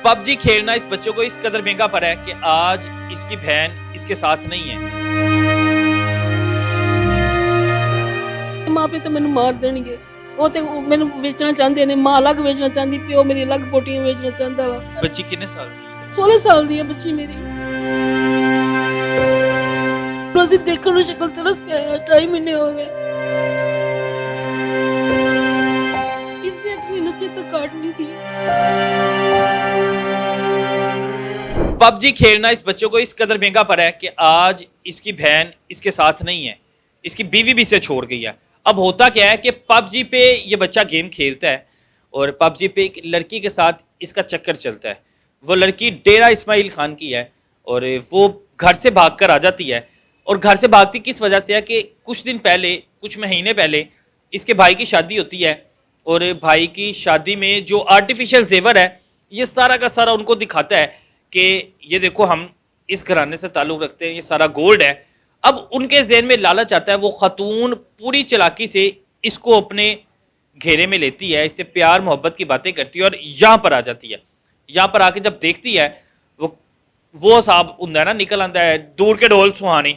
PUBG खेलना इस बच्चों को इस कदर महंगा पड़ा है कि आज इसकी बहन इसके साथ नहीं है। माँ पे तो मैंने मार देणगे। ਉਹ ਤੇ ਮੈਨੂੰ ਵੇਚਣਾ ਚਾਹੁੰਦੇ ਨੇ, ਮਾਂ ਅਲੱਗ ਵੇਚਣਾ ਚਾਹੁੰਦੀ, ਪਿਓ ਮੇਰੀ ਅਲੱਗ ਬੋਟੀਆਂ ਵੇਚਣਾ ਚਾਹੁੰਦਾ ਵਾ। बच्ची कितने साल की है? 16 ਸਾਲ ਦੀ ਹੈ ਬੱਚੀ ਮੇਰੀ। ਅਸੀਂ ਦੇਖਣ ਨੂੰ ਸ਼ਕਲ ਤਰਸ ਕੇ ਆਇਆ, 2.5 ਮਹੀਨੇ ਹੋ ਗਏ। इसने अपनी नसीब तो काट ली थी। पबजी खेलना इस बच्चों को इस कदर महंगा पड़ा है कि आज इसकी बहन इसके साथ नहीं है, इसकी बीवी भी इसे छोड़ गई है। अब होता क्या है कि पबजी पे ये बच्चा गेम खेलता है और पबजी पे एक लड़की के साथ इसका चक्कर चलता है। वो लड़की डेरा इस्माइल खान की है और वो घर से भागकर आ जाती है। और घर से भागती किस वजह से है कि कुछ दिन पहले, कुछ महीने पहले इसके भाई की शादी होती है और भाई की शादी में जो आर्टिफिशियल जेवर है ये सारा का सारा उनको दिखाता है कि ये देखो हम इस घराने से ताल्लुक़ रखते हैं, ये सारा गोल्ड है। अब उनके जहन में लालच आता है, वो खतून पूरी चालाकी से इसको अपने घेरे में लेती है, इससे प्यार मोहब्बत की बातें करती है और यहाँ पर आ जाती है। यहाँ पर आके जब देखती है वो साहब होंगे ना, निकल आता है दूर के ढोल सुहानी।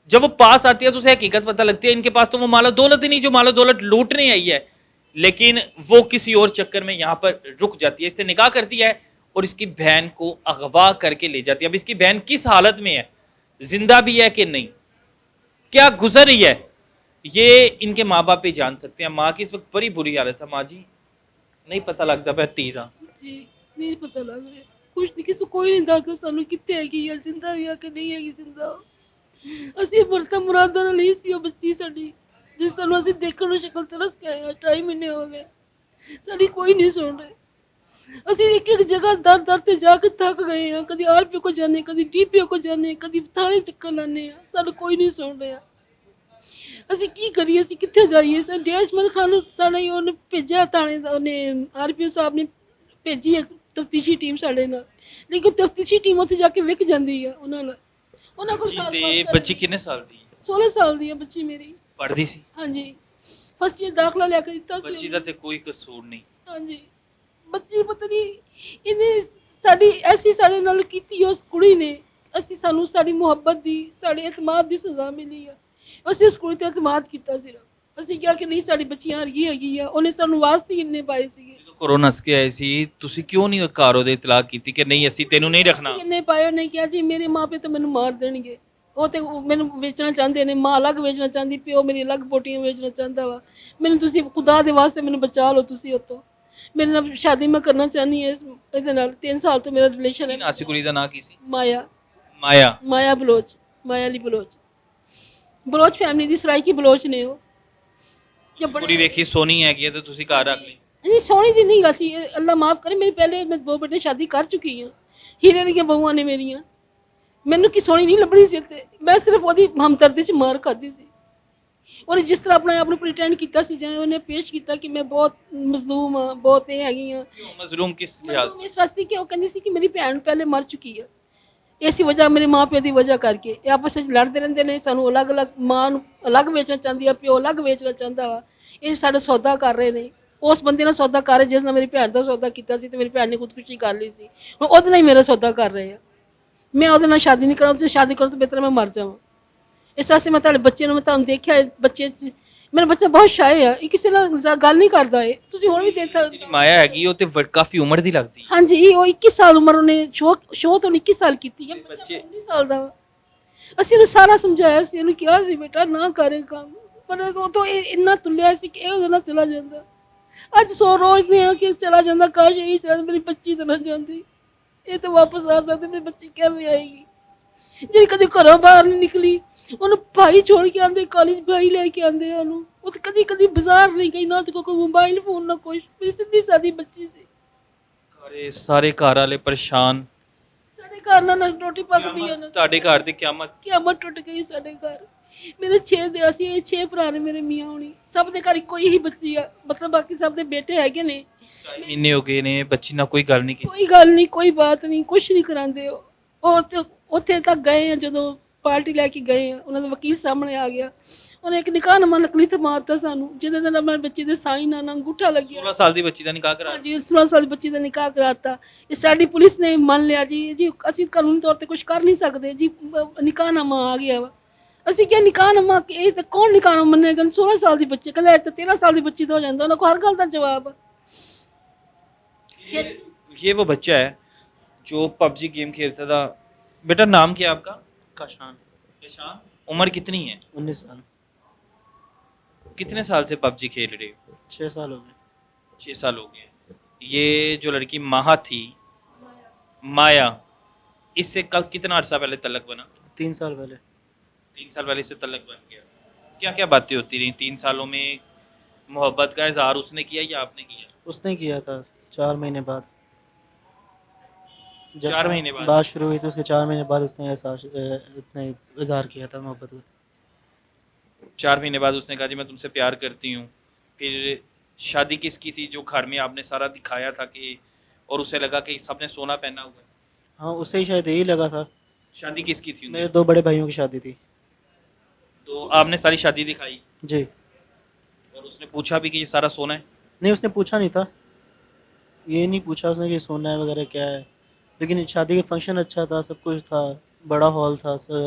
जब वो पास आती है तो उसे हकीकत पता लगती है, इनके पास तो वो मालो दौलत ही नहीं जो मालो दौलत लूटने आई है। लेकिन वो किसी और चक्कर में यहाँ पर रुक जाती है, इससे निकाह करती है और इसकी बहन को अगवा करके ले जाती है। अब इसकी बहन किस हालत में है, जिंदा भी है कि नहीं, क्या गुजर रही है, ये इनके माँ बाप ही जान सकते हैं। माँ की इस वक्त बड़ी बुरी हालत है। माँ जी नहीं पता लगता पै धी दा जी नहीं पता लग रहा कुछ नहीं, किसी कोई नहीं दसदा सानू कित्थे हैगी है, जिंदा भी है कि नहीं हैगी जिंदा। ਅਸੀਂ ਬਰਤਾ ਮੁਰਾਦਾਂ ਨਾਲ ਨਹੀਂ ਸੀ ਉਹ ਬੱਚੀ ਸਾਡੀ, ਜਿਸ ਨੂੰ ਅਸੀਂ ਦੇਖਣ ਨੂੰ ਸ਼ਕਲ ਤਰਸ ਕੇ ਆਇਆ, 2.5 ਮਹੀਨੇ ਹੋ ਗਏ। ਸਾਡੀ ਕੋਈ ਨਹੀਂ ਸੁਣ ਰਿਹਾ। ਅਸੀਂ ਇੱਕ ਇੱਕ ਜਗ੍ਹਾ ਦਰ ਦਰ ਤੇ ਜਾ ਕੇ ਥੱਕ ਗਏ ਹਾਂ। ਕਦੀ ਆਰਪੀਓ ਕੋ ਜਾਂਦੇ, ਕਦੀ ਡੀਪੀਓ ਕੋ ਜਾਂਦੇ, ਕਦੀ ਥਾਣੇ ਚੱਕਰ ਲਾਉਂਦੇ ਹਾਂ, ਸਾਨੂੰ ਕੋਈ ਨਹੀਂ ਸੁਣ ਰਿਹਾ। ਅਸੀਂ ਕੀ ਕਰੀਏ, ਅਸੀਂ ਕਿੱਥੇ ਜਾਈਏ। ਸਰ ਡੇਸਮਨ ਖਾਨ ਨੂੰ ਸਾਡੇ ਉਹਨੇ ਭੇਜਿਆ ਥਾਣੇ ਦਾ, ਉਹਨੇ ਆਰਪੀਓ ਸਾਹਿਬ ਨੇ ਭੇਜੀ ਹੈ ਤਫਤੀਸ਼ੀ ਟੀਮ ਸਾਡੇ ਨਾਲ, ਲੇਕਿਨ ਤਫਤੀਸ਼ੀ ਟੀਮ ਉੱਥੇ ਜਾ ਕੇ ਵਿਕ ਜਾਂਦੀ ਹੈ ਉਹਨਾਂ ਨਾਲ। ਉਹਨਾਂ ਕੋਲ बच्ची कितने साल दी? 16 ਸਾਲ ਦੀ ਹੈ ਬੱਚੀ ਮੇਰੀ। पढ़ती सी? ਹਾਂਜੀ ਫਸਟ ਈਅਰ ਦਾਖਲਾ ਲੈ ਕੇ ਦਿੱਤਾ ਸੀ। बच्ची दा ते कोई कसूर नहीं। ਹਾਂਜੀ ਬੱਚੀ ਪਤਾ ਨਹੀਂ ਇਹਨੇ ਸਾਡੀ ਐਸੀ ਸਾਡੇ ਨਾਲ ਕੀਤੀ ਉਸ ਕੁੜੀ ਨੇ। ਅਸੀਂ ਸਾਨੂੰ ਸਾਡੀ ਮੁਹੱਬਤ ਦੀ, ਸਾਡੇ ਇਤਮਾਦ ਦੀ ਸਜ਼ਾ ਮਿਲੀ ਆ। ਅਸੀਂ ਉਸ ਕੁੜੀ ਤੇ ਇਤਮਾਦ ਕੀਤਾ ਸਿਰਫ। ਅਸੀਂ ਕਿਹਾ ਕਿ ਨਹੀਂ ਸਾਡੀ ਬੱਚੀਆਂ ਵਰਗੀ ਹੈਗੀ ਆ। ਉਹਨੇ ਸਾਨੂੰ ਵਾਸਤੇ ਇੰਨੇ ਪਾਏ ਸੀਗੇ। ਜਦੋਂ ਕੋਰੋਨਾ ਹੱਸ ਕੇ ਆਏ ਸੀ ਤੁਸੀਂ ਕਿਉਂ ਨਹੀਂ ਘਰ ਉਹਦੇ ਇਤਲਾਹ ਕੀਤੀ ਕਿ ਨਹੀਂ ਅਸੀਂ ਤੈਨੂੰ ਨਹੀਂ ਰੱਖਣਾ? ਇੰਨੇ ਪਾਏ। ਉਹਨੇ ਕਿਹਾ ਜੀ ਮੇਰੇ ਮਾਂ ਪਿਓ ਤਾਂ ਮੈਨੂੰ ਮਾਰ ਦੇਣਗੇ। ਉਹ ਤੇ ਮੈਨੂੰ ਵੇਚਣਾ ਚਾਹੁੰਦੇ ਨੇ, ਮਾਂ ਅਲੱਗ ਵੇਚਣਾ ਚਾਹੁੰਦੀ, ਪਿਓ ਮੇਰੀ ਅਲੱਗ ਬੋਟੀਆਂ ਵੇਚਣਾ ਚਾਹੁੰਦਾ ਵਾ। ਮੈਨੂੰ ਤੁਸੀਂ ਖੁਦਾ ਦੇ ਵਾਸਤੇ ਮੈਨੂੰ ਬਚਾ ਲਓ ਤੁਸੀਂ ਉੱਥੋਂ। ਮੇਰੇ ਨਾਲ ਸ਼ਾਦੀ ਮੈਂ ਕਰਨਾ ਚਾਹੁੰਦੀ ਹਾਂ ਇਹਦੇ ਨਾਲ। 3 ਸਾਲ ਤੋਂ ਮੇਰਾ ਰਿਲੇਸ਼ਨ ਹੈ। ਨਾਸੀ ਕੁੜੀ ਦਾ ਨਾਂ ਕੀ ਸੀ? ਮਾਇਆ। ਮਾਇਆ ਬਲੋਚ, ਮਾਇਆ ਅਲੀ ਬਲੋਚ। ਬਲੋਚ ਫੈਮਿਲੀ ਦੀ ਸਰਾਇਕੀ ਬਲੋਚ ਨੇ ਉਹ। ਕੁੜੀ ਵੇਖੀ ਸੋਹਣੀ ਹੈਗੀ ਤੇ ਤੁਸੀਂ ਘਰ ਰੱਖ ਲਈ? ਨਹੀਂ ਸੋਹਣੀ ਦੀ ਨਹੀਂ ਸੀ, ਅੱਲਾ ਮਾਫ ਕਰੇ। ਮੇਰੀ ਪਹਿਲੇ ਮੈਂ 2 ਬੇਟੇ ਸ਼ਾਦੀ ਕਰ ਚੁੱਕੀ ਹਾਂ। ਹੀਰੇ ਦੀਆਂ ਬਹੂਆਂ ਨੇ ਮੇਰੀਆਂ। ਮੈਨੂੰ ਕੀ ਸੋਹਣੀ ਨਹੀਂ ਲੱਭਣੀ ਸੀ ਇੱਥੇ। ਮੈਂ ਸਿਰਫ ਉਹਦੀ ਹਮਦਰਦੀ 'ਚ ਮਾਰ ਖਾਧੀ ਸੀ। ਉਹਨੇ ਜਿਸ ਤਰ੍ਹਾਂ ਆਪਣੇ ਆਪ ਨੂੰ ਪ੍ਰੀਟੈਂਡ ਕੀਤਾ ਸੀ, ਜਿਵੇਂ ਉਹਨੇ ਪੇਸ਼ ਕੀਤਾ ਕਿ ਮੈਂ ਬਹੁਤ ਮਜ਼ਲੂਮ ਹਾਂ, ਬਹੁਤ ਇਹ ਹੈਗੀ ਹਾਂ। ਮਜ਼ਲੂਮ ਕਿਸ ਲਿਹਾਜ਼ ਤੋਂ? ਇਸ ਵਾਸਤੇ ਕਿ ਉਹ ਕਹਿੰਦੀ ਸੀ ਕਿ ਮੇਰੀ ਭੈਣ ਪਹਿਲੇ ਮਰ ਚੁੱਕੀ ਹੈ, ਇਸੇ ਵਜ੍ਹਾ ਮੇਰੇ ਮਾਂ ਪਿਓ ਦੀ ਵਜ੍ਹਾ ਕਰਕੇ ਇਹ ਆਪਸ ਵਿੱਚ ਲੜਦੇ ਰਹਿੰਦੇ ਨੇ। ਸਾਨੂੰ ਅਲੱਗ-ਅਲੱਗ, ਮਾਂ ਨੂੰ ਅਲੱਗ ਵੇਚਣਾ ਚਾਹੁੰਦੀ ਆ, ਪਿਓ ਅਲੱਗ ਵੇਚਣਾ ਚਾਹੁੰਦਾ ਵਾ। ਇਹ ਸਾਡਾ ਸੌਦਾ ਕਰ ਰਹੇ ਨੇ। ਉਸ ਬੰਦੇ ਨਾਲ ਸੌਦਾ ਕਰ ਰਹੇ ਜਿਸ ਨਾਲ ਮੇਰੀ ਭੈਣ ਦਾ ਸੌਦਾ ਕੀਤਾ ਸੀ ਤੇ ਮੇਰੀ ਭੈਣ ਨੇ ਖੁਦਕੁਸ਼ੀ ਕਰ ਲਈ ਸੀ। ਹੁਣ ਉਹਦੇ ਨਾਲ ਹੀ ਮੇਰਾ ਸੌਦਾ ਕਰ ਰਹੇ ਆ। ਮੈਂ ਉਹਦੇ ਨਾਲ ਸ਼ਾਦੀ ਨਹੀਂ ਕਰਾਂ। ਤੁਸੀਂ ਸ਼ਾਦੀ ਕਰੋ ਤਾਂ ਬਿਹਤਰ ਮੈਂ ਮਰ ਜਾਵਾਂ। ਇਸ ਵਾਸਤੇ ਮੈਂ ਤੁਹਾਡੇ ਬੱਚੇ ਨੂੰ, ਮੈਂ ਤੁਹਾਨੂੰ ਦੇਖਿਆ ਬੱਚੇ 'ਚ ਮੇਰਾ ਬੱਚਾ ਬਹੁਤ ਸ਼ਾਇ ਆ। ਇਹ ਕਿਸੇ ਨਾਲ ਗੱਲ ਨਹੀਂ ਕਰਦਾ। ਇਹ ਤੁਸੀਂ ਹੁਣ ਵੀ ਦੇਖਾ। ਮਾਇਆ ਹੈਗੀ ਉਹ ਤੇ ਕਾਫੀ ਉਮਰ ਦੀ ਲੱਗਦੀ। ਹਾਂਜੀ ਉਹ 21 ਸਾਲ ਉਮਰ ਉਹਨੇ ਸ਼ੋਅ ਤੋਂ 21 ਸਾਲ ਕੀਤੀ ਹੈ। ਬੱਚਾ 19 ਸਾਲ ਦਾ। ਅਸੀਂ ਇਹਨੂੰ ਸਾਰਾ ਸਮਝਾਇਆ ਸੀ, ਇਹਨੂੰ ਕਿਹਾ ਸੀ ਬੇਟਾ ਨਾ ਕਰੇ ਕੰਮ, ਪਰ ਉਹ ਤੋਂ ਇੰਨਾ ਤੁਲਿਆ ਸੀ ਕਿ ਇਹ ਉਹਦੇ ਨਾਲ ਚਲਾ ਜਾਂਦਾ। ਅੱਜ ਸੋ ਰੋਜ਼ਦੇ ਆ ਕਿ ਚਲਾ ਜਾਂਦਾ, ਕਾਸ਼ ਇਹੀ ਚਲਾ ਮੇਰੀ ਬੱਚੀ ਤਾਂ ਨਾ ਜਾਂਦੀ। ਇਹ ਤਾਂ ਵਾਪਸ ਆ ਸਕਦੀ, ਮੇਰੀ ਬੱਚੀ ਕਿਵੇਂ ਆਏਗੀ ਜਿਹੜੀ ਕਦੇ ਘਰੋਂ ਬਾਹਰ ਨਹੀਂ ਨਿਕਲੀ। ਉਹਨੂੰ ਭਾਈ ਛੋੜ ਕੇ ਆਉਂਦੇ, ਕਾਲਜ ਭਾਈ ਲੈ ਕੇ ਆਉਂਦੇ ਉਹਨੂੰ। ਉਹ ਤਾਂ ਕਦੀ ਬਾਜ਼ਾਰ ਨਹੀਂ ਗਈ, ਨਾ ਤੇ ਕੋਈ ਮੋਬਾਈਲ ਫੋਨ ਨਾ ਕੁਛ। ਮੇਰੀ ਸਿੱਧੀ ਸਾਦੀ ਬੱਚੀ ਸੀ। ਸਾਰੇ ਘਰ ਵਾਲੇ ਪਰੇਸ਼ਾਨ। ਸਾਡੇ ਘਰ ਨਾਲ ਰੋਟੀ ਪੱਕਦੀ ਹੈ। ਤੁਹਾਡੇ ਘਰ ਦੀ ਕਿਆਮਤ ਟੁੱਟ ਗਈ ਸਾਡੇ ਘਰ। ਮੇਰੇ 6 ਦੇ ਅਸੀਂ 6 ਭਰਾ ਨੇ ਮੇਰੇ ਮੀਆਂ ਹੋਣੀ। ਸਭ ਦੇ ਘਰ ਇੱਕੋ ਹੀ ਬੱਚੀ ਆ, ਮਤਲਬ ਬਾਕੀ ਸਭ ਦੇ ਬੇਟੇ ਹੈਗੇ ਨੇ। ਮਹੀਨੇ ਹੋ ਗਏ ਨੇ ਬੱਚੀ ਨਾਲ ਕੋਈ ਗੱਲ ਨਹੀਂ ਕੀਤੀ? ਕੋਈ ਗੱਲ ਨਹੀਂ, ਕੋਈ ਬਾਤ ਨਹੀਂ, ਕੁਛ ਨਹੀਂ ਕਰਾਉਂਦੇ। ਉਹ ਉੱਥੇ ਤੱਕ ਗਏ ਆ ਜਦੋਂ ਪਾਰਟੀ ਲੈ ਕੇ ਗਏ ਆ, ਉਹਨਾਂ ਦਾ ਵਕੀਲ ਸਾਹਮਣੇ ਆ ਗਿਆ, ਉਹਨੇ ਇੱਕ ਨਿਕਾਹਨਾਮਾ ਨਕਲੀ ਤੇ ਮਾਰਤਾ ਸਾਨੂੰ, ਜਿਹਦੇ ਨਾਲ ਮੇਰੇ ਬੱਚੇ ਦੇ ਸਾਈਨ ਨਾਲ ਅੰਗੂਠਾ ਲੱਗਿਆ। 16 ਸਾਲ ਦੀ ਬੱਚੀ ਦਾ ਨਿਕਾਹ ਕਰਾ ਜੀ 16 ਸਾਲ ਦੀ ਬੱਚੀ ਦਾ ਨਿਕਾਹ ਕਰਾਤਾ। ਇਹ ਸਾਡੀ ਪੁਲਿਸ ਨੇ ਮੰਨ ਲਿਆ ਜੀ, ਜੀ ਅਸੀਂ ਕਾਨੂੰਨੀ ਤੌਰ ਤੇ ਕੁਝ ਕਰ ਨਹੀਂ ਸਕਦੇ ਜੀ, ਨਿਕਾਹਨਾਮਾ ਆ ਗਿਆ ਵਾ। ਅਸੀਂ ਕਿਹਾ ਨਿਕਾਹਨਾਮਾ ਇਹ ਤਾਂ ਕੌਣ ਨਿਕਾਹਨਾਮਾ ਮੰਨੇਗਾ? 16 ਸਾਲ ਦੀ ਬੱਚੀ, ਕਹਿੰਦਾ ਇਹ ਤਾਂ 13 ਸਾਲ ਦੀ ਬੱਚੀ ਤੋਂ ਹੋ ਜਾਂਦਾ, ਉਹਨਾਂ ਕੋਲ ਹਰ ਗੱਲ ਦਾ ਜਵਾਬ ਆ। ये वो बच्चा है जो पबजी गेम खेलता था। बेटा नाम क्या है आपका? काशान ईशान। उम्र कितनी है? 19 साल। कितने साल से पबजी खेल रहे हो? 6 साल हो गए। 6 साल हो गए। ये जो लड़की माहा थी, माया, इससे कल कितना अर्सा पहले तलक बना? 3 साल पहले। 3 साल पहले से तलक बन गया। क्या क्या बातें होती रही 3 सालों में? मोहब्बत का इजहार उसने किया या आपने किया? उसने किया था 4 महीने बाद। 4 महीने बाद? बात शुरू हुई तो उसके 4 महीने बाद उसने इजहार किया था मोहब्बत का। 4 महीने बाद उसने कहा जी मैं तुमसे प्यार करती हूँ। फिर शादी किसकी थी जो घर में आपने सारा दिखाया था कि, और उसे लगा कि सबने सोना पहना हुआ है? हाँ, उसे ही शायद यही लगा था। शादी किसकी थी? मेरे 2 बड़े भाइयों की शादी थी। तो आपने सारी शादी दिखाई जी। और उसने पूछा भी कि ये सारा सोना है? नहीं, उसने पूछा नहीं था, ये नहीं पूछा उसने कि सोना है वगैरह क्या है, लेकिन शादी का फंक्शन अच्छा था, सब कुछ था, बड़ा हॉल था,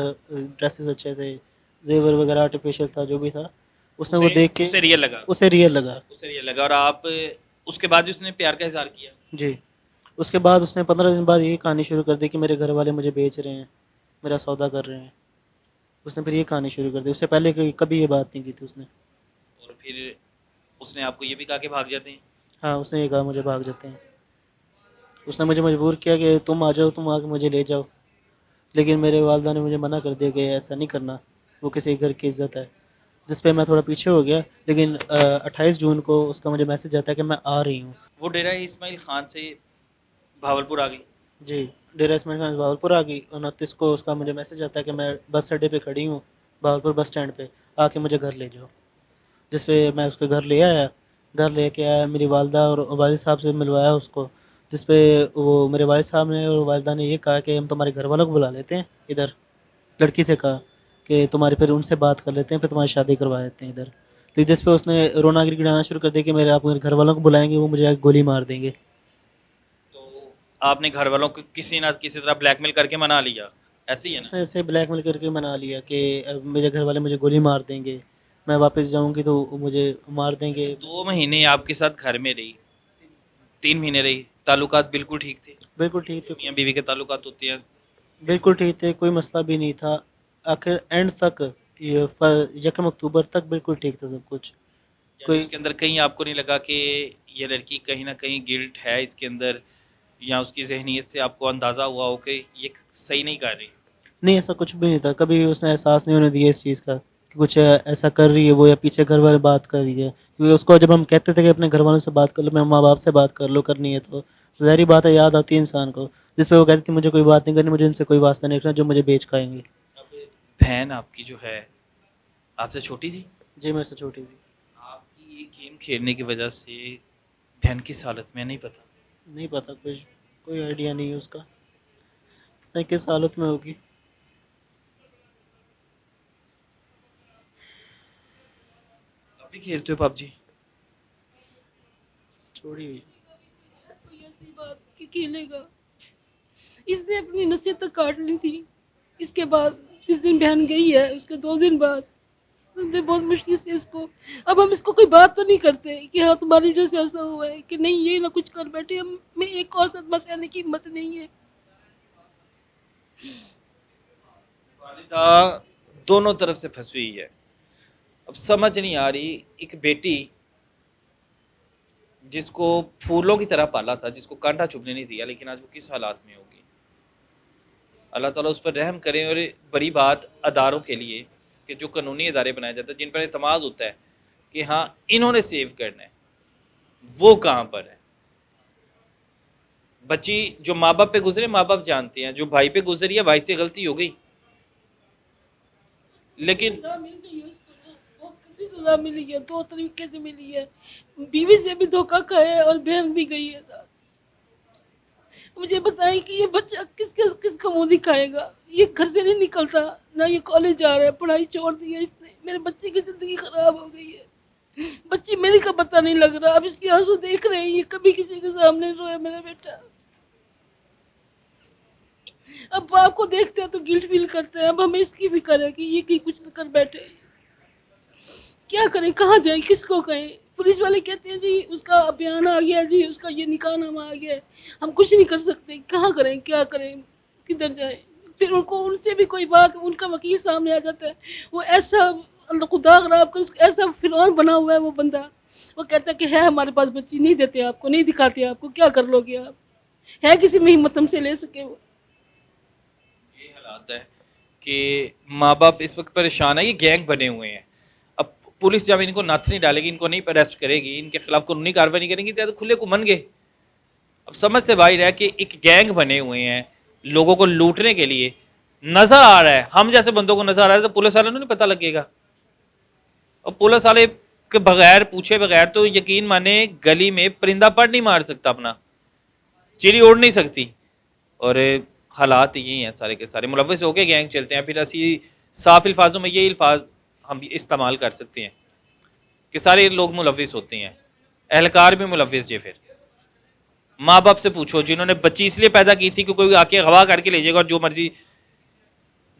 ड्रेसेस अच्छे थे, जेवर वगैरह आर्टिफिशियल था, जो भी था उसने वो देख के उसे रियल लगा? उसे रियल लगा। उसे रियल लगा। और आप उसके बाद भी उसने प्यार का इजहार किया? जी। उसके बाद उसने 15 दिन बाद यही कहानी शुरू कर दी कि मेरे घर वाले मुझे बेच रहे हैं, मेरा सौदा कर रहे हैं। उसने फिर ये कहानी शुरू कर दी, उससे पहले कभी ये बात नहीं की थी उसने। और फिर उसने आपको ये भी कहा कि भाग जाते हैं? हाँ, उसने ये कहा मुझे भाग जाते हैं। उसने मुझे मजबूर किया कि तुम आ जाओ, तुम आके मुझे ले जाओ, लेकिन मेरे वालदा ने मुझे मना कर दिया कि ऐसा नहीं करना, वो किसी घर की इज़्ज़त है, जिस पे मैं थोड़ा पीछे हो गया। लेकिन 28 जून को उसका मुझे मैसेज आता है कि मैं आ रही हूँ। वो डेरा इस्माइल खान से भावलपुर आ गई? जी, डेरा इस्माइल खान से भावलपुर आ गई। 29 को उसका मुझे मैसेज आता है कि मैं बस अड्डे पे खड़ी हूँ, भावलपुर बस स्टैंड पे, आके मुझे घर ले जाओ। जिस पे मैं उसके घर ले आया, घर लेके आया, मेरी वालदा और वालिद साहब से मिलवाया उसको, जिस पे वो मेरे वालिद साहब ने और वालदा ने ये कहा कि हम तुम्हारे घर वालों को बुला लेते हैं इधर। लड़की से कहा कि तुम्हारी फिर उनसे बात कर लेते हैं, फिर तुम्हारी शादी करवा देते हैं इधर। तो जिस पे उसने रोना गिड़गिड़ाना शुरू कर दिया कि मेरे आप मेरे घर वालों को बुलाएंगे, वो मुझे आके गोली मार देंगे। तो आपने घर वालों को किसी ना किसी तरह ब्लैकमेल करके मना लिया, ऐसे ही है ना? उसने ऐसे ब्लैकमेल करके मना लिया कि अब मेरे घर वाले मुझे गोली मार देंगे, मैं वापस जाऊंगी तो वो मुझे मार देंगे। 2 महीने आपके साथ घर में रही, 3 महीने रही, ताल्लुकात बिल्कुल ठीक थे? बिल्कुल ठीक थे, मियाँ बीवी के ताल्लुकात होते हैं? बिल्कुल ठीक थे, कोई मसला भी नहीं था। आखिर एंड तक ये 1 अक्टूबर तक बिल्कुल ठीक था सब कुछ। कोई कोई उसके अंदर कहीं आपको नहीं लगा कि ये लड़की कहीं ना कहीं गिल्ट है इसके अंदर, या उसकी जहनीत से आपको अंदाज़ा हुआ हो कि ये सही नहीं कर रही? नहीं, ऐसा कुछ भी नहीं था, कभी उसने एहसास नहीं होने दिया इस चीज़ का कि कुछ ऐसा कर रही है वो, या पीछे घर वाले बात कर रही है। क्योंकि उसको जब हम कहते थे कि अपने घर वालों से बात कर लो, मैं माँ बाप से बात कर लो, करनी है तो ज़ाहिरी बात है याद आती है इंसान को, जिस पे वो कहती थी मुझे कोई बात नहीं करनी, मुझे इनसे कोई वास्ता नहीं रखना, जो मुझे बेच खाएंगे। अब बहन आपकी जो है आपसे छोटी थी? जी, मेरे से छोटी थी। आपकी ये गेम खेलने की वजह से बहन किस हालत में है, नहीं पता? नहीं पता, कुछ कोई आइडिया नहीं है उसका, पता नहीं किस हालत में होगी। आप भी खेलते हो पबजी? छोड़ी हुई। कोई ऐसी बात कि खेलेगा, इसने अपनी नसीहत तक काट ली थी। इसके बाद जिस दिन बहन गई है उसके 2 दिन बाद हमने बहुत मुश्किल से इसको, अब हम इसको कोई बात तो नहीं करते कि हाँ तुम्हारी वजह से ऐसा हुआ है, कि नहीं ये ना कुछ कर बैठे, हम में एक और सदमा सहने की हिम्मत नहीं है। वालिदा दोनों तरफ से फंसी हुई है। अब समझ नहीं आ रही, एक बेटी जिसको फूलों की तरह पाला था, जिसको कांटा चुभने नहीं दिया, लेकिन आज वो किस हालात में होगी। अल्लाह ताला उस पर रहम करें। और बड़ी बात अदारों के लिए कि जो कानूनी इदारे बनाए जाते हैं, जिन पर एतमाद होता है कि हाँ इन्होंने सेव करना है, वो कहाँ पर है। बच्ची जो माँ बाप पे गुजरे, माँ बाप जानते हैं, जो भाई पे गुजरी है, भाई से गलती हो गई, लेकिन सजा मिल गई है उसको ना, बहुत गंदी सजा मिली है, 2 तरीके से मिली है। बीवी से भी धोखा खाया है और बहन भी गई है साथ। मुझे बताएं कि ये बच्चा किसका मुंह दिखाएगा। ये घर से नहीं निकलता, ना ये कॉलेज जा रहा है, पढ़ाई छोड़ दी है इसने। मेरे बच्चे की ज़िंदगी ख़राब हो गई है। बच्ची मेरी का पता नहीं लग रहा। अब इसके आंसू देख रहे हैं, ये कभी किसी के सामने रोया मेरा बेटा। अब बाप को देखते हैं तो गिल्ट फील करते हैं। अब हमें इसकी भी करें कि ये कहीं कुछ न कर बैठे। क्या करें, कहाँ जाएं, किसको कहें। पुलिस वाले कहते हैं जी उसका बयान आ गया, जी उसका ये निकाहनामा आ गया है, हम कुछ नहीं कर सकते। कहाँ करें, क्या करें, किधर जाएं। फिर उनको उनसे भी कोई बात, उनका वकील सामने आ जाता है, वो ऐसा अल्लाह खुदा खराब कर उसका ऐसा फिरौन बना हुआ है वो बंदा। वो कहता है कि है हमारे पास बच्ची, नहीं देते आपको, नहीं दिखाते आपको, क्या कर लोगे आप। है किसी में हिम्मत हमसे ले सके वो। ये हालात है कि माँ बाप इस वक्त परेशान है। ये गैंग बने हुए हैं। अब पुलिस जब इनको नथ नहीं डालेगी, इनको नहीं अरेस्ट करेगी, इनके खिलाफ कानूनी कार्रवाई नहीं करेंगी तो खुले घुमन गए। अब समझ से बाहर है कि एक गैंग बने हुए हैं लोगों को लूटने के लिए। नजर आ रहा है, हम जैसे बंदों को नजर आ रहा है, तो पुलिस वालों को नहीं पता लगेगा। और पुलिस वाले के बगैर पूछे बगैर तो यकीन माने गली में परिंदा पर नहीं मार सकता, अपना चिड़ी ओढ़ नहीं सकती। और हालात यही हैं सारे के सारे। मुलव्विस होके गैंग चलते हैं। फिर असी साफ अल्फाजों में ये अल्फाज हम इस्तेमाल कर सकते हैं कि सारे लोग मुलव्विस होते हैं, एहलकार भी मुलव्विस। जे फिर माँ बाप से पूछो जिन्होंने बच्ची इसलिए पैदा की थी कि कोई आके गवाह करके ले जाएगा और जो मर्जी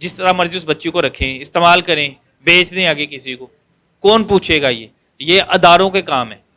जिस तरह मर्जी उस बच्ची को रखें, इस्तेमाल करें, बेच दें आगे किसी को। कौन पूछेगा? ये अदारों के काम है।